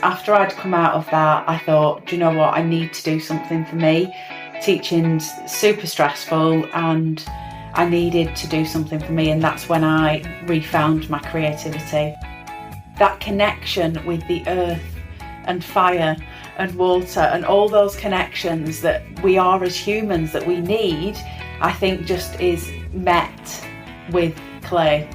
after I'd come out of that, I thought, do you know what? I need to do something for me. Teaching's super stressful and I needed to do something for me. And that's when I refound my creativity. That connection with the earth and fire and water and all those connections that we are as humans that we need, I think just is met with clay.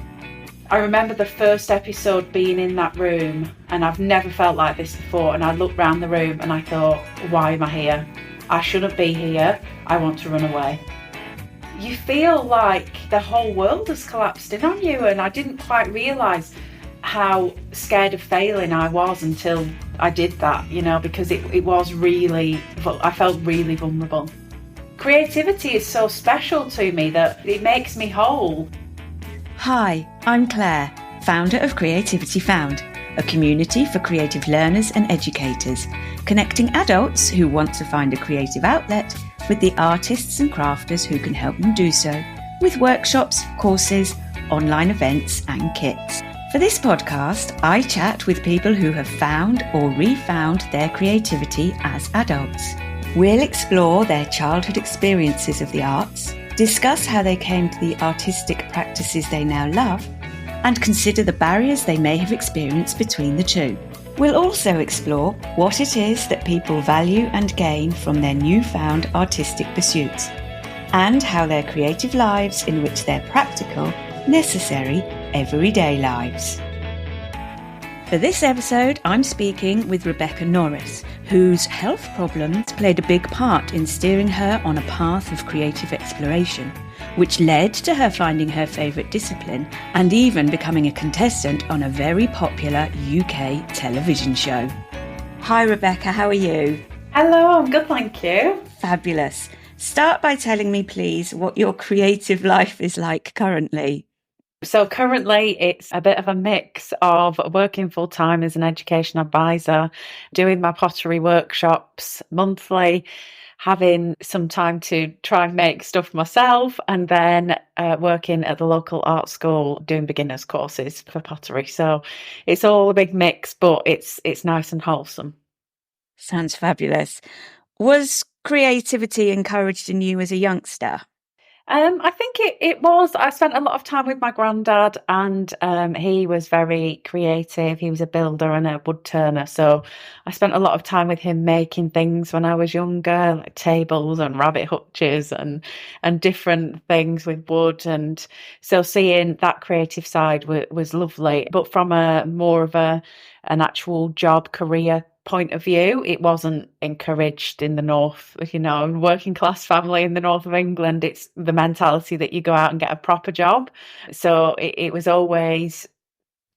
I remember the first episode being in that room, and I've never felt like this before, and I looked around the room and I thought, why am I here? I shouldn't be here. I want to run away. You feel like the whole world has collapsed in on you, and I didn't quite realise how scared of failing I was until I did that, because it was really, I felt really vulnerable. Creativity is so special to me that it makes me whole. Hi, I'm Claire, founder of Creativity Found, a community for creative learners and educators, connecting adults who want to find a creative outlet with the artists and crafters who can help them do so, with workshops, courses, online events and kits. For this podcast, I chat with people who have found or refound their creativity as adults. We'll explore their childhood experiences of the arts, discuss how they came to the artistic practices they now love, and consider the barriers they may have experienced between the two. We'll also explore what it is that people value and gain from their newfound artistic pursuits, and how their creative lives enrich their practical, necessary, everyday lives. For this episode, I'm speaking with Rebecca Norris, whose health problems played a big part in steering her on a path of creative exploration, which led to her finding her favourite discipline and even becoming a contestant on a very popular UK television show. Hi Rebecca, how are you? Hello, I'm good, thank you. Fabulous. Start by telling me, please, what your creative life is like currently. So currently it's a bit of a mix of working full-time as an education advisor, doing my pottery workshops monthly, having some time to try and make stuff myself, and then working at the local art school doing beginners courses for pottery. So it's all a big mix, but it's nice and wholesome. Sounds fabulous. Was creativity encouraged in you as a youngster? I think it was. I spent a lot of time with my granddad, and he was very creative. He was a builder and a wood turner. So I spent a lot of time with him making things when I was younger, like tables and rabbit hutches and different things with wood. And so seeing that creative side was lovely. But from a more of an actual job career point of view, it wasn't encouraged in the north, working class family in the north of England. It's the mentality that you go out and get a proper job. So it was always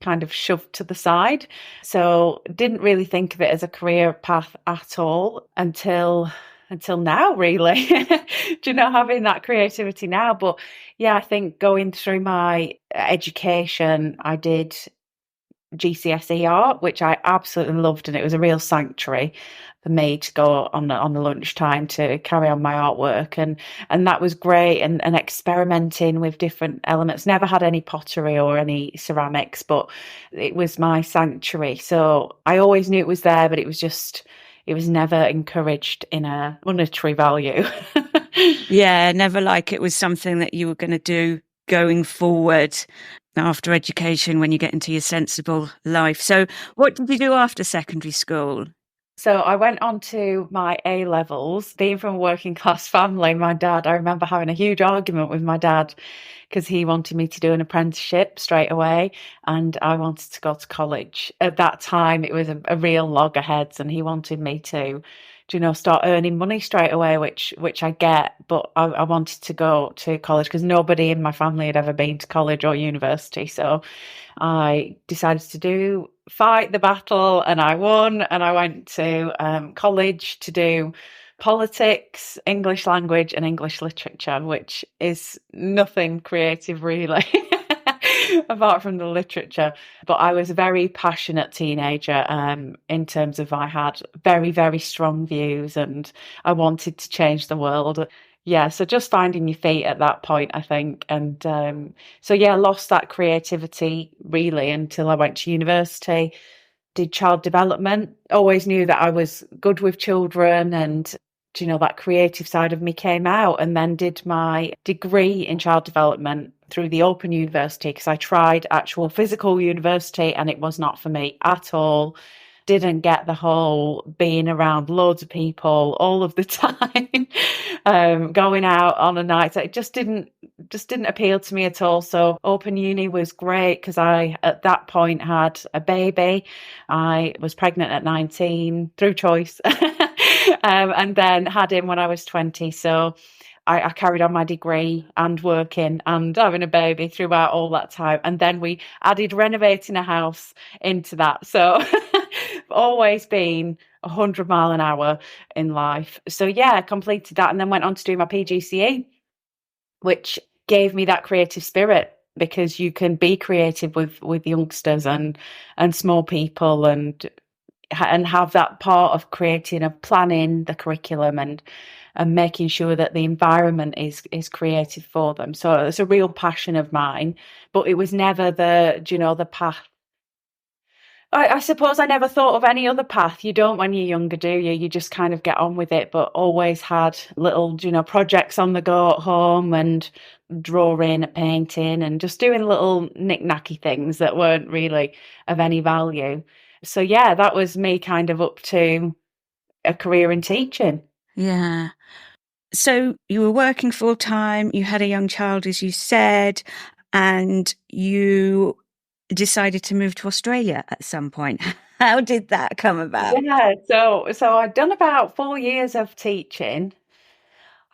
kind of shoved to the side. So didn't really think of it as a career path at all until now, really. Having that creativity now. But yeah, I think going through my education, I did GCSE art, which I absolutely loved, and it was a real sanctuary for me to go on the lunchtime to carry on my artwork, and that was great, and experimenting with different elements. Never had any pottery or any ceramics, but it was my sanctuary. So I always knew it was there, but it was never encouraged in a monetary value. Yeah, never like it was something that you were going to do going forward after education when you get into your sensible life. So what did you do after secondary school? So I went on to my A-levels. Being from a working class family, I remember having a huge argument with my dad because he wanted me to do an apprenticeship straight away and I wanted to go to college. At that time, it was a real loggerheads, and he wanted me to start earning money straight away, which I get, but I wanted to go to college because nobody in my family had ever been to college or university. So I decided to fight the battle, and I won, and I went to college to do politics, English language and English literature, which is nothing creative really. Apart from the literature. But I was a very passionate teenager in terms of I had very, very strong views and I wanted to change the world. Yeah, so just finding your feet at that point, I think. And I lost that creativity really until I went to university. did child development, always knew that I was good with children, and that creative side of me came out, and then did my degree in child development through the Open University, because I tried actual physical university and it was not for me at all. Didn't get the whole being around loads of people all of the time, going out on a night. It just didn't appeal to me at all. So Open Uni was great because I, at that point, had a baby. I was pregnant at 19 through choice, and then had him when I was 20. So I carried on my degree and working and having a baby throughout all that time. And then we added renovating a house into that. So always been 100 mile an hour in life. So yeah, I completed that and then went on to do my PGCE, which gave me that creative spirit, because you can be creative with youngsters and small people, and have that part of creating, of planning the curriculum and making sure that the environment is creative for them. So it's a real passion of mine, but it was never the path. I suppose I never thought of any other path. You don't when you're younger, do you? You just kind of get on with it, but always had little, projects on the go at home, and drawing, painting, and just doing little knick-knacky things that weren't really of any value. So yeah, that was me kind of up to a career in teaching. Yeah. So you were working full time, you had a young child, as you said, and you decided to move to Australia at some point. How did that come about? Yeah, so I'd done about 4 years of teaching.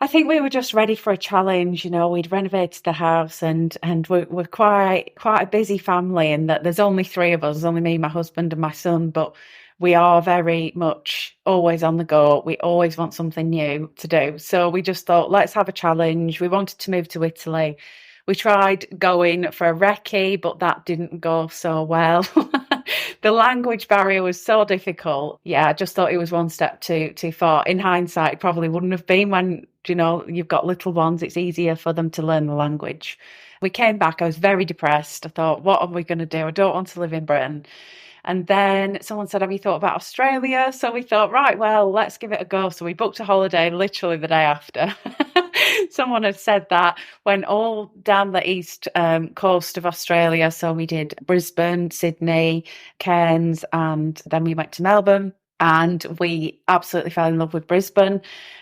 I think we were just ready for a challenge. We'd renovated the house, and we're quite a busy family, in that there's only three of us. There's only me, my husband, and my son, but we are very much always on the go. We always want something new to do. So we just thought, let's have a challenge. We wanted to move to Italy. We tried going for a recce, but that didn't go so well. The language barrier was so difficult. Yeah, I just thought it was one step too far. In hindsight, it probably wouldn't have been. When, you've got little ones, it's easier for them to learn the language. We came back, I was very depressed. I thought, what are we going to do? I don't want to live in Britain. And then someone said, have you thought about Australia? So we thought, right, well, let's give it a go. So we booked a holiday literally the day after. Someone had said that, went all down the east coast of Australia. So we did Brisbane, Sydney, Cairns, and then we went to Melbourne. And we absolutely fell in love with Brisbane.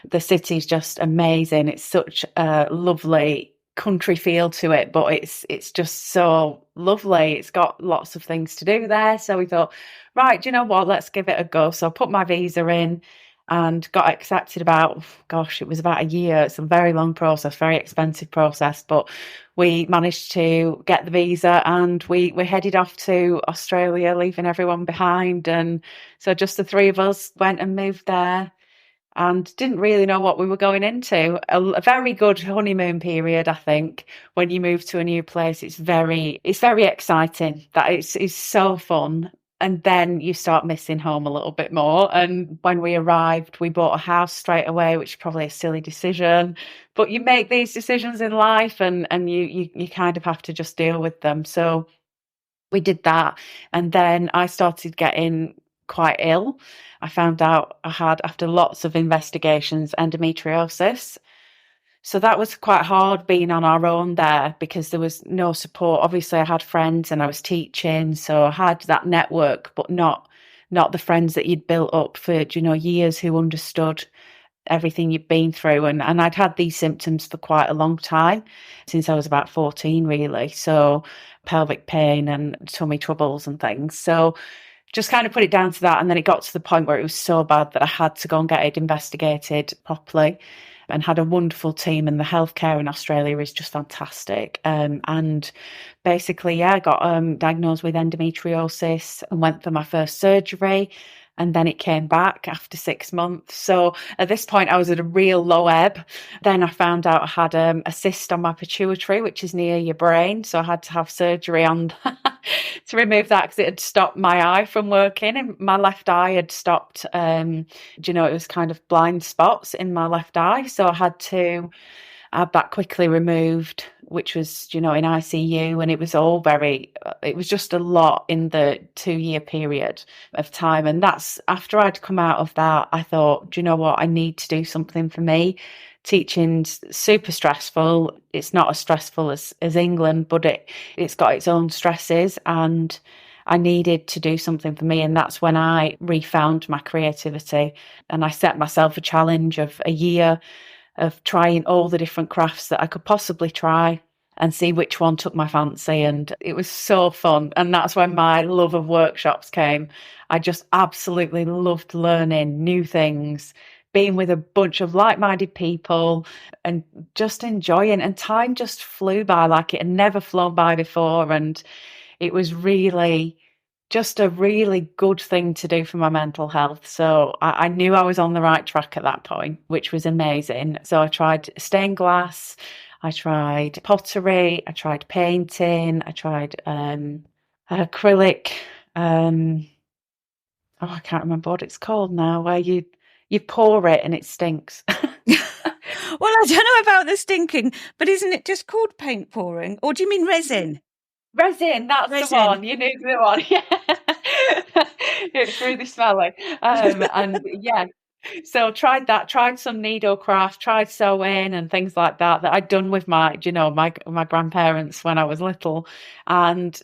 The city's just amazing. It's such a lovely country feel to it, but it's just so lovely. It's got lots of things to do there. So we thought, right, do you know what? Let's give it a go. So I put my visa in and got accepted about, gosh, it was about a year. It's a very long process, very expensive process, but we managed to get the visa, and we headed off to Australia, leaving everyone behind. And so just the three of us went and moved there, and didn't really know what we were going into. A very good honeymoon period, I think. When you move to a new place, it's very exciting. That it's so fun. And then you start missing home a little bit more. And when we arrived, we bought a house straight away, which is probably a silly decision. But you make these decisions in life, and you kind of have to just deal with them. So we did that. And then I started getting quite ill. I found out I had, after lots of investigations, endometriosis. So that was quite hard being on our own there, because there was no support. Obviously, I had friends and I was teaching, so I had that network, but not the friends that you'd built up for, years, who understood everything you'd been through. And I'd had these symptoms for quite a long time, since I was about 14, really. So pelvic pain and tummy troubles and things. So just kind of put it down to that. And then it got to the point where it was so bad that I had to go and get it investigated properly, and had a wonderful team. And the healthcare in Australia is just fantastic. And basically, yeah, I got diagnosed with endometriosis and went for my first surgery. And then it came back after 6 months. So at this point, I was at a real low ebb. Then I found out I had a cyst on my pituitary, which is near your brain. So I had to have surgery on to remove that, because it had stopped my eye from working. And my left eye had stopped, it was kind of blind spots in my left eye. So I had to I had that quickly removed, which was, in ICU, and it was all it was just a lot in the 2 year period of time. And that's after I'd come out of that, I thought, do you know what? I need to do something for me. Teaching's super stressful. It's not as stressful as England, but it's got its own stresses, and I needed to do something for me. And that's when I refound my creativity, and I set myself a challenge of a year of trying all the different crafts that I could possibly try and see which one took my fancy. And it was so fun. And that's when my love of workshops came. I just absolutely loved learning new things, being with a bunch of like-minded people and just enjoying. And time just flew by like it had never flown by before. And it was really just a really good thing to do for my mental health. So I knew I was on the right track at that point, which was amazing. So I tried stained glass, I tried pottery, I tried painting, I tried acrylic. I can't remember what it's called now, where you pour it and it stinks. Well, I don't know about the stinking, but isn't it just called paint pouring? Or do you mean resin? Resin, that's the Resin. one. You knew the one. Yeah. It's really smelly. And yeah, so tried that, tried some needlecraft, tried sewing and things like that I'd done with my grandparents when I was little. And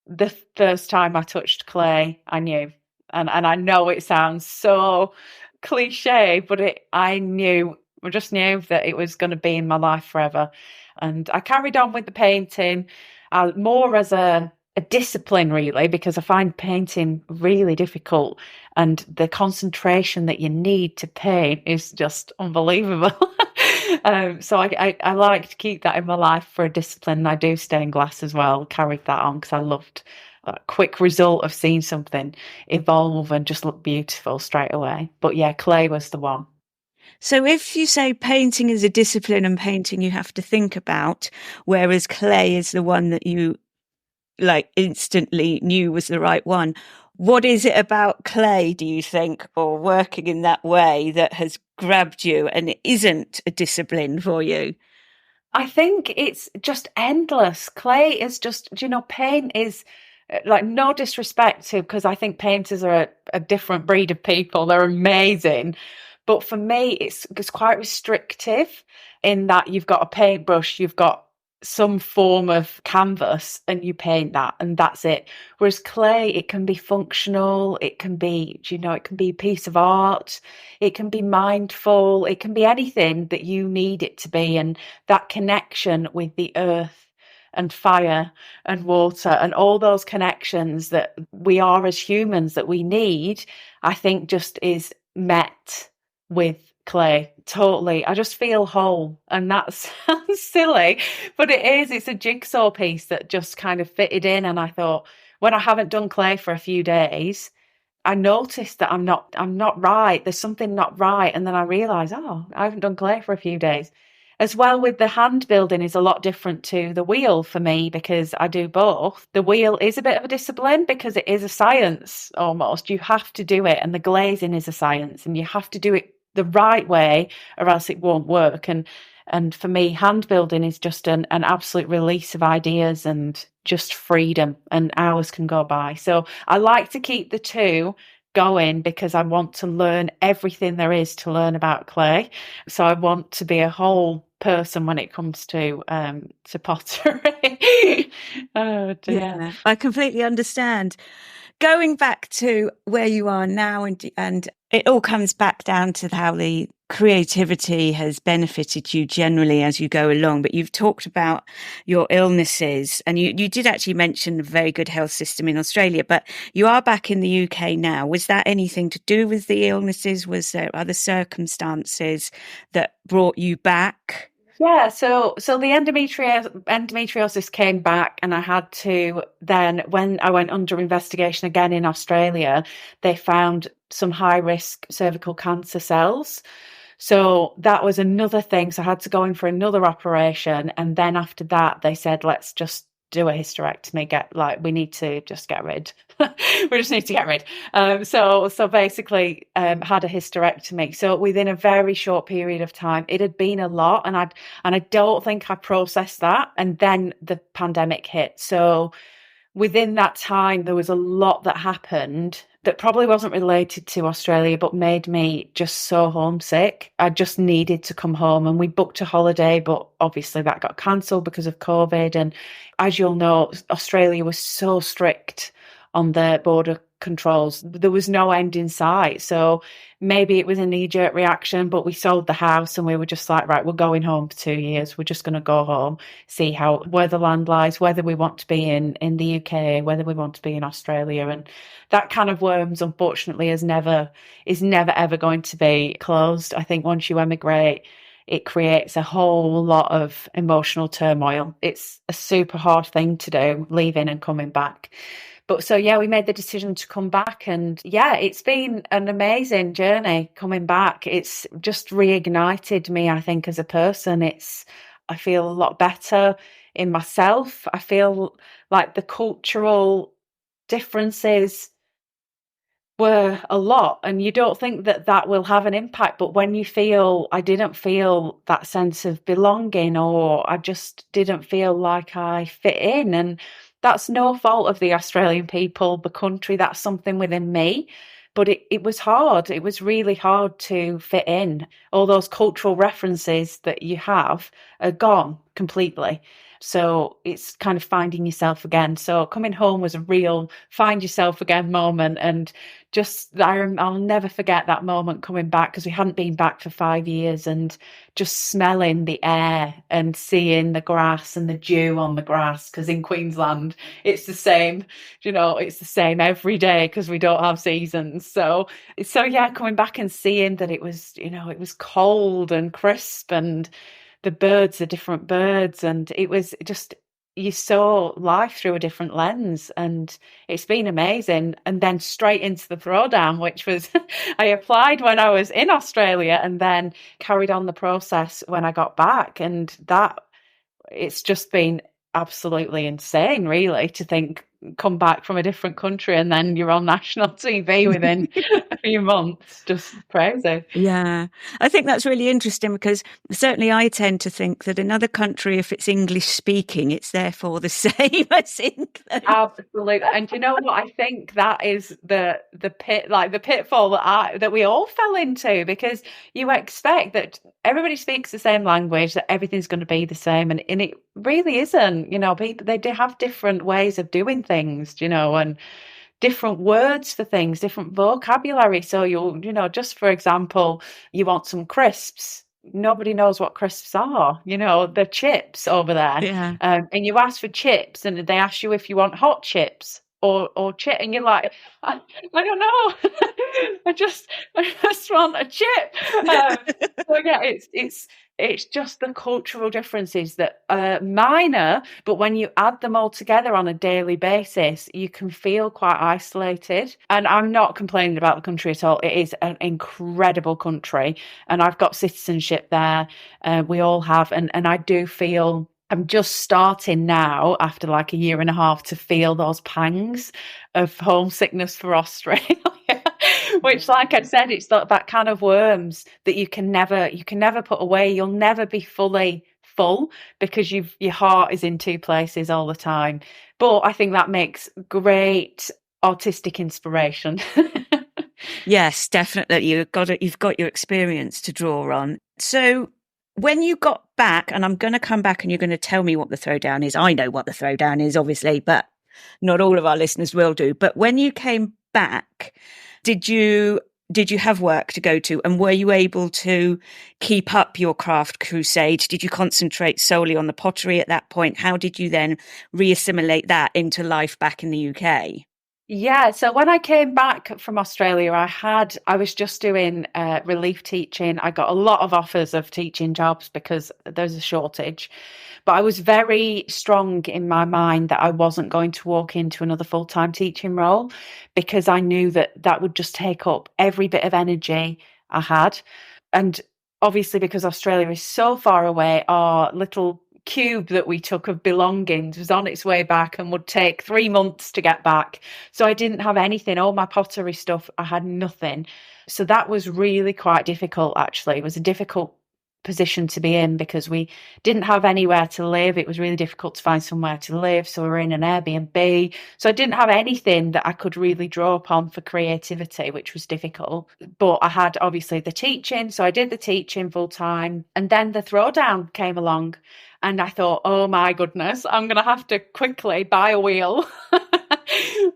the first time I touched clay, I knew. And I know it sounds so cliche, but I just knew that it was going to be in my life forever. And I carried on with the painting, more as a discipline, really, because I find painting really difficult, and the concentration that you need to paint is just unbelievable. So I like to keep that in my life for a discipline. I do stained glass as well, carried that on because I loved that quick result of seeing something evolve and just look beautiful straight away. But yeah, clay was the one. So if you say painting is a discipline and painting you have to think about, whereas clay is the one that you like instantly knew was the right one, what is it about clay, do you think, or working in that way that has grabbed you and it isn't a discipline for you? I think it's just endless. Clay is just, paint is like, no disrespect to, because I think painters are a different breed of people. They're amazing. But for me, it's quite restrictive in that you've got a paintbrush, you've got some form of canvas, and you paint that, and that's it. Whereas clay, it can be functional, it can be, it can be a piece of art, it can be mindful, it can be anything that you need it to be. And that connection with the earth and fire and water and all those connections that we are as humans that we need, I think just is met with clay. Totally. I just feel whole. And that sounds silly, but it's a jigsaw piece that just kind of fitted in. And I thought, when I haven't done clay for a few days, I noticed that I'm not right. There's something not right. And then I realized, oh, I haven't done clay for a few days. As well, with the hand building is a lot different to the wheel for me, because I do both. The wheel is a bit of a discipline because it is a science almost. You have to do it, and the glazing is a science, and you have to do it the right way or else it won't work. And for me, hand building is just an absolute release of ideas and just freedom, and hours can go by. So I like to keep the two going because I want to learn everything there is to learn about clay. So I want to be a whole person when it comes to pottery. Oh dear. Yeah, I completely understand. Going back to where you are now, and it all comes back down to how the creativity has benefited you generally as you go along. But you've talked about your illnesses, and you did actually mention a very good health system in Australia, but you are back in the UK now. Was that anything to do with the illnesses? Was there other circumstances that brought you back? Yeah, so the endometriosis came back, and I had to then, when I went under investigation again in Australia, they found some high risk cervical cancer cells. So that was another thing. So I had to go in for another operation, and then after that, they said, let's just do a hysterectomy, we need to just get rid. We just need to get rid. So basically, had a hysterectomy. So within a very short period of time, it had been a lot, and I don't think I processed that. And then the pandemic hit. So within that time, there was a lot that happened that probably wasn't related to Australia, but made me just so homesick. I just needed to come home, and we booked a holiday, but obviously that got cancelled because of COVID. And as you'll know, Australia was so strict on the border controls. There was no end in sight. So maybe it was a knee-jerk reaction, but we sold the house and we were just like, right, we're going home for 2 years. We're just going to go home, see where the land lies, whether we want to be in the UK, whether we want to be in Australia. And that kind of worms, unfortunately, is never ever going to be closed. I think once you emigrate, it creates a whole lot of emotional turmoil. It's a super hard thing to do, leaving and coming back. But so, yeah, we made the decision to come back, and yeah, it's been an amazing journey coming back. It's just reignited me, I think, as a person. I feel a lot better in myself. I feel like the cultural differences were a lot, and you don't think that will have an impact, but when I didn't feel that sense of belonging, or I just didn't feel like I fit in. And that's no fault of the Australian people, the country. That's something within me. But it was hard. It was really hard to fit in. All those cultural references that you have are gone completely. So it's kind of finding yourself again. So coming home was a real find yourself again moment. And I'll never forget that moment coming back, because we hadn't been back for 5 years, and just smelling the air and seeing the grass and the dew on the grass. Because in Queensland, it's the same, it's the same every day because we don't have seasons. So yeah, coming back and seeing that it was cold and crisp, and the birds are different birds, and it was just, you saw life through a different lens, and it's been amazing. And then straight into the throwdown, which was I applied when I was in Australia and then carried on the process when I got back. And it's just been absolutely insane, really, to think, come back from a different country and then you're on national TV within a few months. Just crazy. Yeah, I think that's really interesting, because certainly I tend to think that another country, if it's English speaking, it's therefore the same as England. Absolutely. And you know what? I think that is the pitfall that we all fell into, because you expect that everybody speaks the same language, that everything's going to be the same, and it really isn't. People, they do have different ways of doing things, and different words for things, different vocabulary. So just for example, you want some crisps. Nobody knows what crisps are. The chips over there. Yeah. And you ask for chips, and they ask you if you want hot chips or chip, and you're like, I don't know. I just want a chip. So yeah, it's just the cultural differences that are minor, but when you add them all together on a daily basis, you can feel quite isolated. And I'm not complaining about the country at all. It is an incredible country, and I've got citizenship there. We all have, and I do feel I'm just starting now, after like a year and a half, to feel those pangs of homesickness for Australia. Which, like I said, it's that kind of worms that you can never put away. You'll never be fully full, because your heart is in two places all the time. But I think that makes great artistic inspiration. Yes, definitely. You've got your experience to draw on. So when you got back, and I'm going to come back and you're going to tell me what the throwdown is. I know what the throwdown is, obviously, but not all of our listeners will do. But when you came back, did you have work to go to, and were you able to keep up your craft crusade? Did you concentrate solely on the pottery at that point? How did you then reassimilate that into life back in the UK? Yeah, so when I came back from Australia, I was just doing relief teaching. I got a lot of offers of teaching jobs because there's a shortage, but I was very strong in my mind that I wasn't going to walk into another full-time teaching role, because I knew that would just take up every bit of energy I had. And obviously, because Australia is so far away, our little cube that we took of belongings was on its way back and would take 3 months to get back. So I didn't have anything. All my pottery stuff, I had nothing. So that was really quite difficult, actually. It was a difficult position to be in because we didn't have anywhere to live. It was really difficult to find somewhere to live. So we were in an Airbnb. So I didn't have anything that I could really draw upon for creativity, which was difficult. But I had obviously the teaching. So I did the teaching full time. And then the throwdown came along. And I thought, oh my goodness, I'm going to have to quickly buy a wheel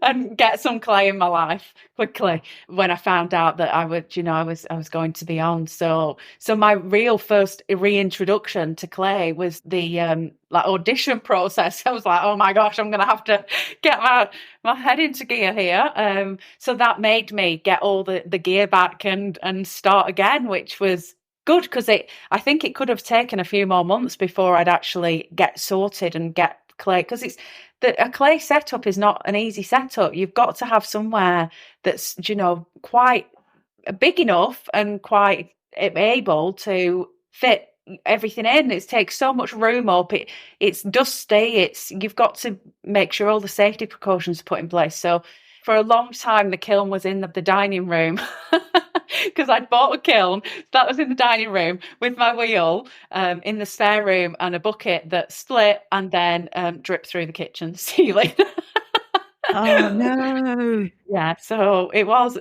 and get some clay in my life quickly when I found out that I would, I was going to be on. So my real first reintroduction to clay was the like audition process. I was like, oh my gosh, I'm going to have to get my head into gear here. So that made me get all the gear back and start again, which was good because I think it could have taken a few more months before I'd actually get sorted and get clay, because a clay setup is not an easy setup. You've got to have somewhere that's quite big enough and quite able to fit everything in. It takes so much room up. It's dusty. You've got to make sure all the safety precautions are put in place. So for a long time, the kiln was in the dining room because I'd bought a kiln that was in the dining room with my wheel in the spare room and a bucket that split and then dripped through the kitchen ceiling. Oh no. Yeah, so it was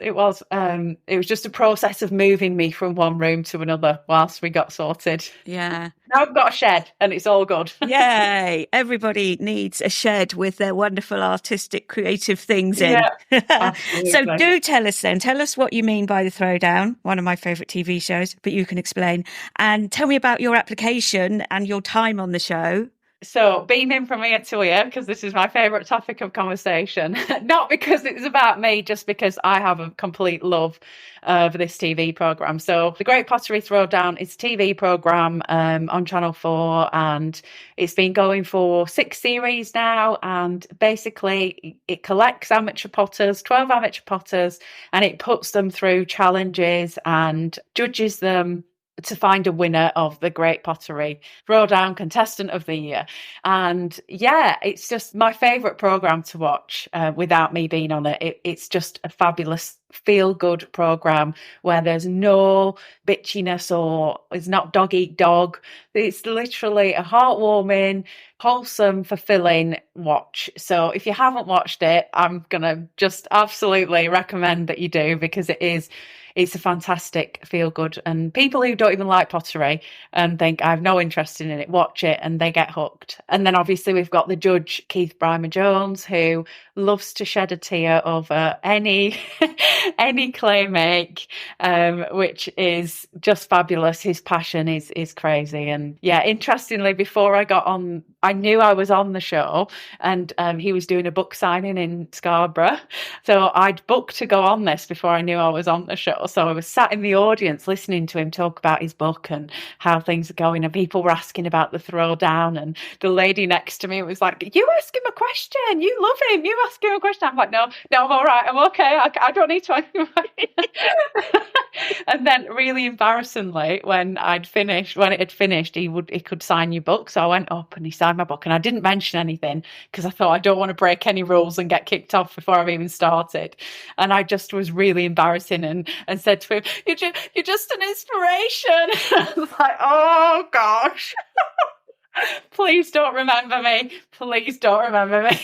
just a process of moving me from one room to another whilst we got sorted. Yeah. Now I've got a shed and it's all good. Yay. Everybody needs a shed with their wonderful artistic creative things in. Yeah, So do tell us what you mean by the Throwdown, one of my favourite TV shows, but you can explain. And tell me about your application and your time on the show. So beaming from ear to ear, because this is my favourite topic of conversation, not because it's about me, just because I have a complete love for this TV programme. So the Great Pottery Throw Down is a TV programme on Channel 4, and it's been going for 6 series now, and basically it collects amateur potters, 12 amateur potters, and it puts them through challenges and judges them to find a winner of the Great Pottery Throw Down Contestant of the Year. And yeah, it's just my favourite programme to watch without me being on it. It's just a fabulous feel-good programme where there's no bitchiness or it's not dog eat dog. It's literally a heartwarming, wholesome, fulfilling watch. So if you haven't watched it, I'm going to just absolutely recommend that you do, because it's a fantastic feel good, and people who don't even like pottery and think I have no interest in it, watch it and they get hooked. And then obviously we've got the judge, Keith Brymer Jones, who loves to shed a tear over any clay make, which is just fabulous. His passion is crazy. And yeah, interestingly, before I got on, I knew I was on the show, and he was doing a book signing in Scarborough. So I'd booked to go on this before I knew I was on the show. So I was sat in the audience listening to him talk about his book and how things are going, and people were asking about the Throwdown, and the lady next to me was like, you ask him a question, you love him, you ask him a question. I'm like, no, I'm all right, I'm okay, I don't need to ask him a question. And then really embarrassingly, when it had finished, he could sign your book. So I went up and he signed my book, and I didn't mention anything because I thought I don't want to break any rules and get kicked off before I've even started. And I just was really embarrassing and said to him, you're just an inspiration. I was like, oh gosh. Please don't remember me. Please don't remember me.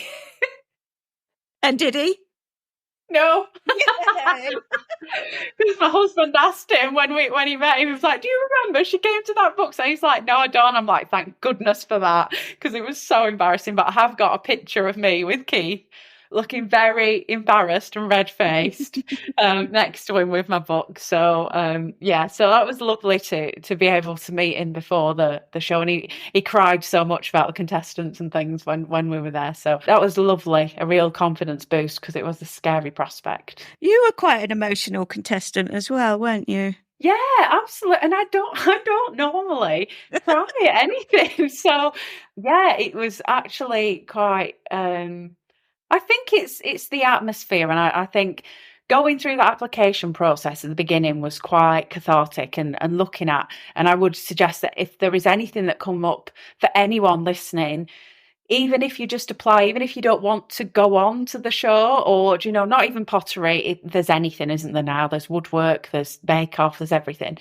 And did he? No. Because my husband asked him when he met him, he was like, do you remember she came to that book? So he's like, no, I don't. I'm like, thank goodness for that, because it was so embarrassing. But I have got a picture of me with Keith looking very embarrassed and red-faced next to him with my book. So so that was lovely to be able to meet him before the show, and he cried so much about the contestants and things when we were there. So that was lovely, a real confidence boost, because it was a scary prospect. You were quite an emotional contestant as well, weren't you? Yeah, absolutely. And I don't normally cry at anything. So yeah, it was actually quite I think it's the atmosphere, and I think going through the application process at the beginning was quite cathartic and looking at, and I would suggest that if there is anything that come up for anyone listening, even if you just apply, even if you don't want to go on to the show, or, not even pottery, there's anything, isn't there now? There's woodwork, there's bake-off, there's everything.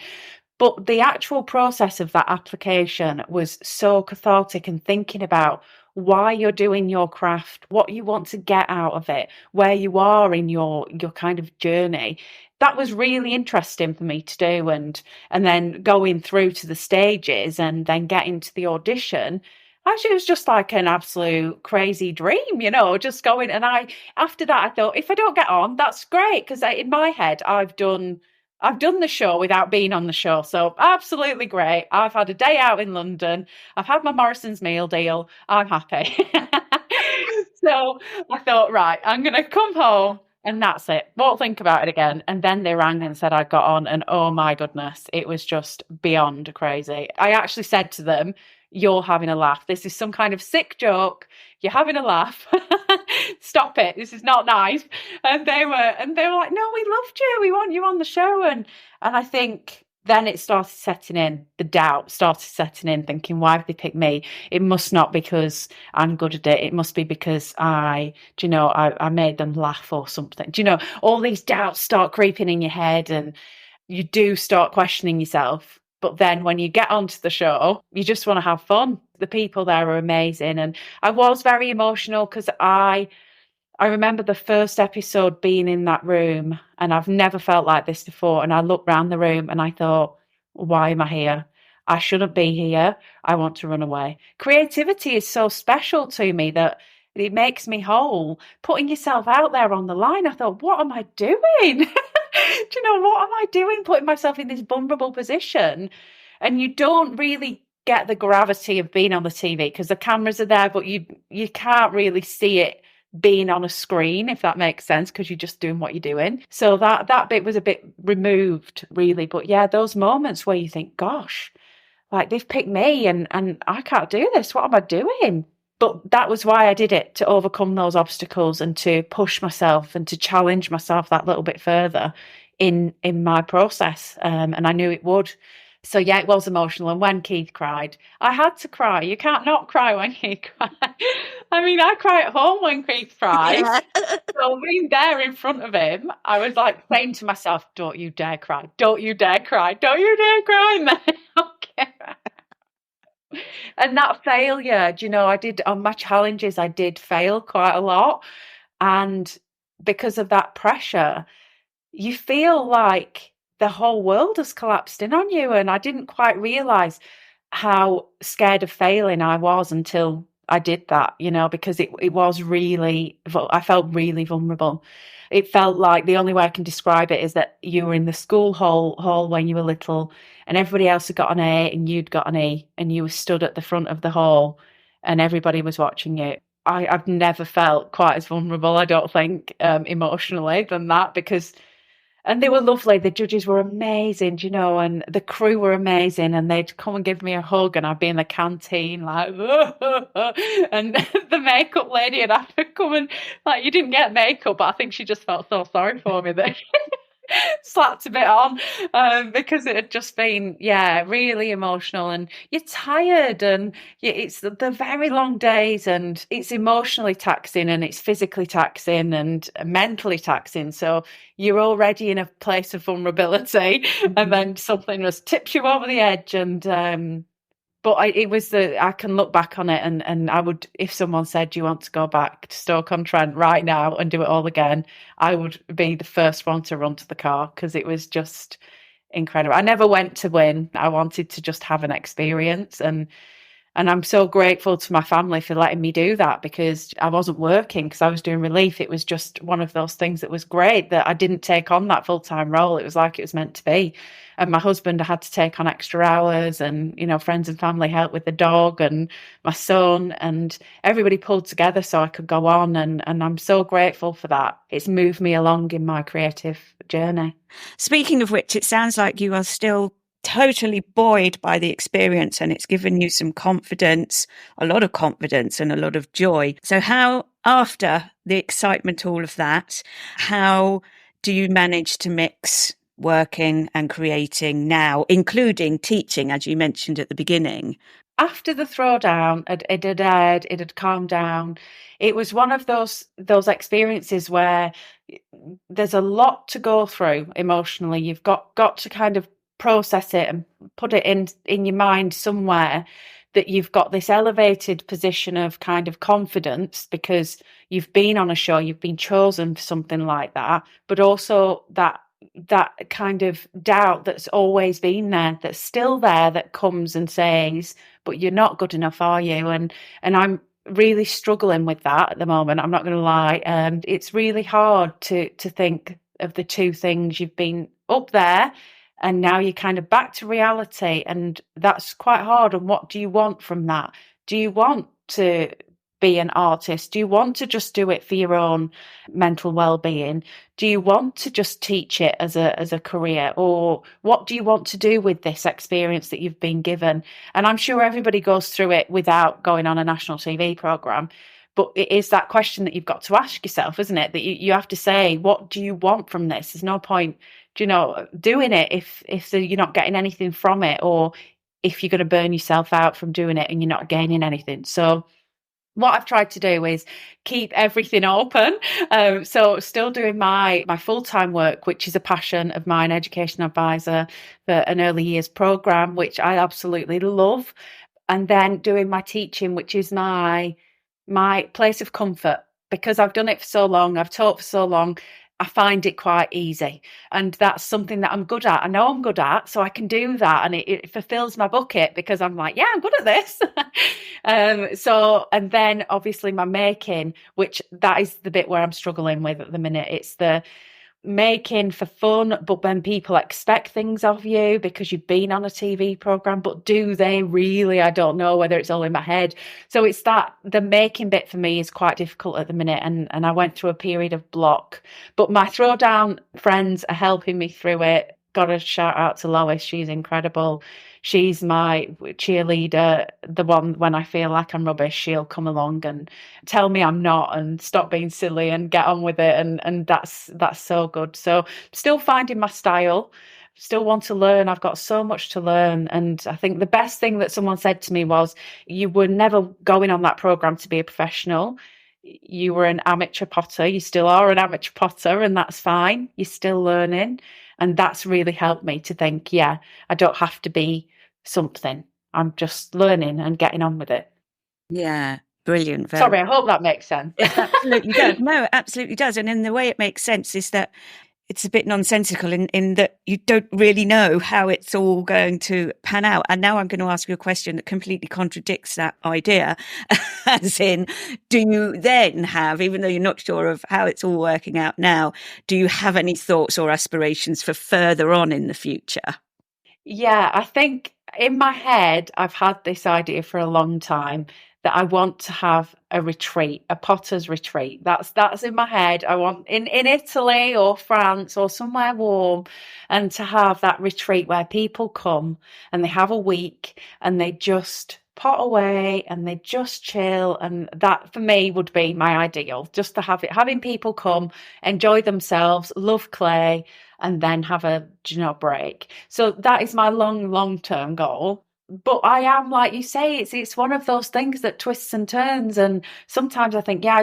But the actual process of that application was so cathartic, and thinking about why you're doing your craft, what you want to get out of it, where you are in your kind of journey. That was really interesting for me to do. And then going through to the stages and then getting to the audition. Actually, it was just like an absolute crazy dream, just going. And after that, I thought, if I don't get on, that's great. Because in my head, I've done the show without being on the show. So absolutely great. I've had a day out in London. I've had my Morrison's meal deal. I'm happy. So I thought, right, I'm going to come home and that's it. Won't think about it again. And then they rang and said I got on, and oh my goodness, it was just beyond crazy. I actually said to them, you're having a laugh. This is some kind of sick joke. You're having a laugh. Stop it. This is not nice. And they were like, no, we loved you. We want you on the show. And I think then it started setting in. The doubt started setting in, thinking, why have they picked me? It must not because I'm good at it. It must be because I made them laugh or something. All these doubts start creeping in your head, and you do start questioning yourself. But then when you get onto the show, you just want to have fun. The people there are amazing. And I was very emotional because I remember the first episode being in that room, and I've never felt like this before. And I looked around the room and I thought, why am I here? I shouldn't be here. I want to run away. Creativity is so special to me that it makes me whole. Putting yourself out there on the line, I thought, what am I doing? What am I doing? Putting myself in this vulnerable position. And you don't really get the gravity of being on the TV because the cameras are there, but you can't really see it being on a screen, if that makes sense, because you're just doing what you're doing. So that bit was a bit removed, really. But yeah, those moments where you think, gosh, like they've picked me and I can't do this. What am I doing? But that was why I did it, to overcome those obstacles and to push myself and to challenge myself that little bit further in my process. And I knew it would. So yeah, it was emotional. And when Keith cried, I had to cry. You can't not cry when Keith cries. I mean, I cry at home when Keith cries. Yeah. So being there in front of him, I was like saying to myself, don't you dare cry. Don't you dare cry. Don't you dare cry. And then, okay. And that failure, I did on my challenges, I did fail quite a lot. And because of that pressure, you feel like the whole world has collapsed in on you. And I didn't quite realize how scared of failing I was until I did that, because it was really, I felt really vulnerable. It felt like the only way I can describe it is that you were in the school hall when you were little, and everybody else had got an A and you'd got an E, and you were stood at the front of the hall and everybody was watching you. I've never felt quite as vulnerable, I don't think, emotionally than that, and they were lovely. The judges were amazing, and the crew were amazing, and they'd come and give me a hug, and I'd be in the canteen like, and the makeup lady would have to come and, like, you didn't get makeup, but I think she just felt so sorry for me that slapped a bit on, because it had just been, really emotional, and you're tired, and it's the very long days, and it's emotionally taxing, and it's physically taxing, and mentally taxing. So you're already in a place of vulnerability, and then something just tips you over the edge, and but I can look back on it, and I would, if someone said, do you want to go back to Stoke-on-Trent right now and do it all again, I would be the first one to run to the car, because it was just incredible. I never went to win. I wanted to just have an experience, and I'm so grateful to my family for letting me do that, because I wasn't working, because I was doing relief. It was just one of those things that was great, that I didn't take on that full-time role. It was like it was meant to be. And my husband, I had to take on extra hours, and, friends and family helped with the dog and my son, and everybody pulled together so I could go on. And I'm so grateful for that. It's moved me along in my creative journey. Speaking of which, it sounds like you are still totally buoyed by the experience, and it's given you some confidence, a lot of confidence and a lot of joy. So how, after the excitement, all of that, how do you manage to mix working and creating now, including teaching, as you mentioned at the beginning? After the throwdown, it had aired, it had calmed down. It was one of those experiences where there's a lot to go through emotionally. You've got to kind of process it and put it in your mind somewhere, that you've got this elevated position of kind of confidence because you've been on a show, you've been chosen for something like that, but also that kind of doubt that's always been there, that's still there, that comes and says, but you're not good enough, are you? And I'm really struggling with that at the moment. I'm not going to lie. It's really hard to think of the two things. You've been up there and now you're kind of back to reality, and that's quite hard. And what do you want from that? Do you want to be an artist? Do you want to just do it for your own mental well-being? Do you want to just teach it as a career? Or what do you want to do with this experience that you've been given? And I'm sure everybody goes through it without going on a national TV programme. But it is that question that you've got to ask yourself, isn't it? That you have to say, what do you want from this? There's no point, doing it if you're not getting anything from it, or if you're going to burn yourself out from doing it and you're not gaining anything. So what I've tried to do is keep everything open. So still doing my full-time work, which is a passion of mine, education advisor for an early years program, which I absolutely love. And then doing my teaching, which is my place of comfort, because I've done it for so long, I've taught for so long. I find it quite easy, and that's something that I'm good at. I know I'm good at, so I can do that, and it fulfills my bucket because I'm like, yeah, I'm good at this. And then obviously my making, which that is the bit where I'm struggling with at the minute. It's the making for fun, but when people expect things of you because you've been on a TV program, but do they really? I don't know, whether it's all in my head. So it's that the making bit for me is quite difficult at the minute, and I went through a period of block, but my throwdown friends are helping me through it. Got a shout out to Lois, she's incredible. She's my cheerleader, the one when I feel like I'm rubbish, she'll come along and tell me I'm not, and stop being silly and get on with it. And that's so good. So still finding my style, still want to learn. I've got so much to learn. And I think the best thing that someone said to me was, you were never going on that program to be a professional. You were an amateur potter. You still are an amateur potter, and that's fine. You're still learning. And that's really helped me to think, yeah, I don't have to be something. I'm just learning and getting on with it. Yeah, brilliant. Sorry, I hope that makes sense. It absolutely does. No, it absolutely does. And in the way it makes sense is that it's a bit nonsensical in that you don't really know how it's all going to pan out. And now I'm going to ask you a question that completely contradicts that idea. As in, do you then have, even though you're not sure of how it's all working out now, do you have any thoughts or aspirations for further on in the future? Yeah, I think in my head, I've had this idea for a long time that I want to have a retreat, a potter's retreat. That's in my head. I want in Italy or France or somewhere warm, and to have that retreat where people come and they have a week and they just pot away and they just chill. And that for me would be my ideal, just to have it, having people come, enjoy themselves, love clay, and then have a break. So that is my long-term goal. But I am, like you say, it's one of those things that twists and turns. And sometimes I think, yeah,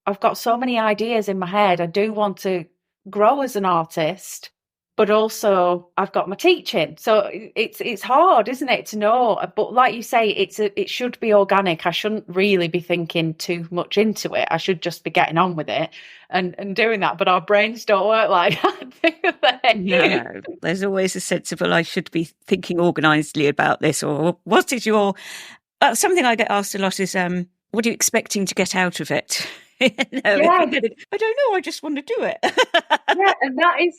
I've got so many ideas in my head. I do want to grow as an artist, but also I've got my teaching. So it's hard, isn't it, to know? But like you say, it should be organic. I shouldn't really be thinking too much into it. I should just be getting on with it and doing that. But our brains don't work like that, do they? No, there's always a sensible, I should be thinking organisedly about this, or what is your... something I get asked a lot is, what are you expecting to get out of it? Yeah. I don't know, I just want to do it. Yeah, and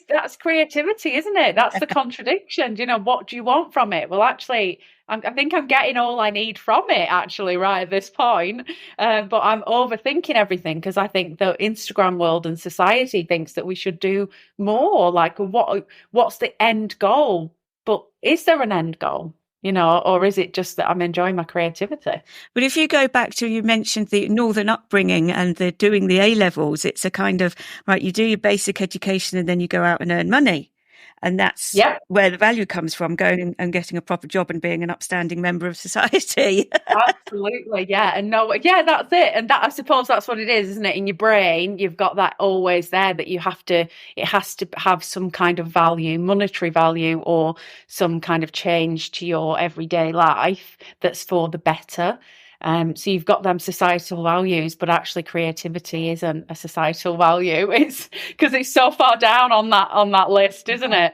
that's creativity, isn't it? That's the contradiction. What do you want from it? Well, actually, I think I'm getting all I need from it, actually, right at this point. But I'm overthinking everything because I think the Instagram world and society thinks that we should do more. Like, what's the end goal? But is there an end goal? or is it just that I'm enjoying my creativity? But if you go back to, you mentioned the northern upbringing and the doing the A levels, it's a kind of, right, you do your basic education and then you go out and earn money. And that's Yeah. where the value comes from, going and getting a proper job and being an upstanding member of society. Absolutely, yeah. And that's it. And that, I suppose that's what it is, isn't it? In your brain, you've got that always there, that it has to have some kind of value, monetary value, or some kind of change to your everyday life that's for the better. So you've got them societal values, but actually creativity isn't a societal value. It's because it's so far down on that list, isn't it?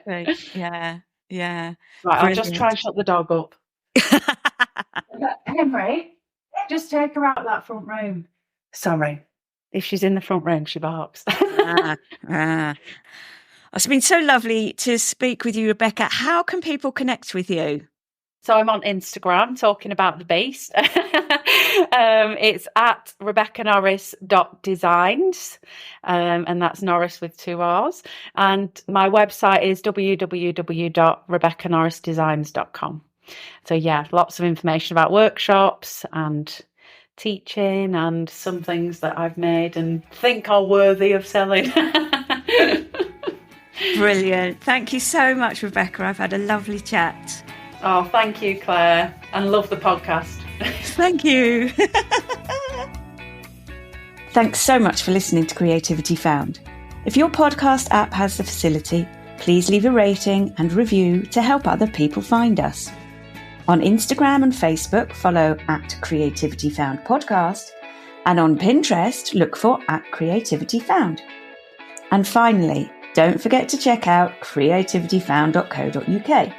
Yeah. Right, Brilliant. I'll just try and shut the dog up. Henry, just take her out of that front room. Sorry. If she's in the front room, she barks. It's been so lovely to speak with you, Rebecca. How can people connect with you? So I'm on Instagram talking about the beast. It's at rebeccanorris.designs, and that's Norris with 2 R's. And my website is www.rebeccanorrisdesigns.com. So yeah, lots of information about workshops and teaching and some things that I've made and think are worthy of selling. Brilliant. Thank you so much, Rebecca. I've had a lovely chat. Oh, thank you, Claire, and love the podcast. Thank you. Thanks so much for listening to Creativity Found. If your podcast app has the facility, please leave a rating and review to help other people find us. On Instagram and Facebook, follow at Creativity Found Podcast, and on Pinterest, look for at Creativity Found. And finally, don't forget to check out creativityfound.co.uk,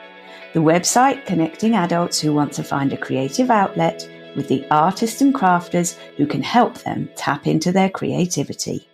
the website connecting adults who want to find a creative outlet with the artists and crafters who can help them tap into their creativity.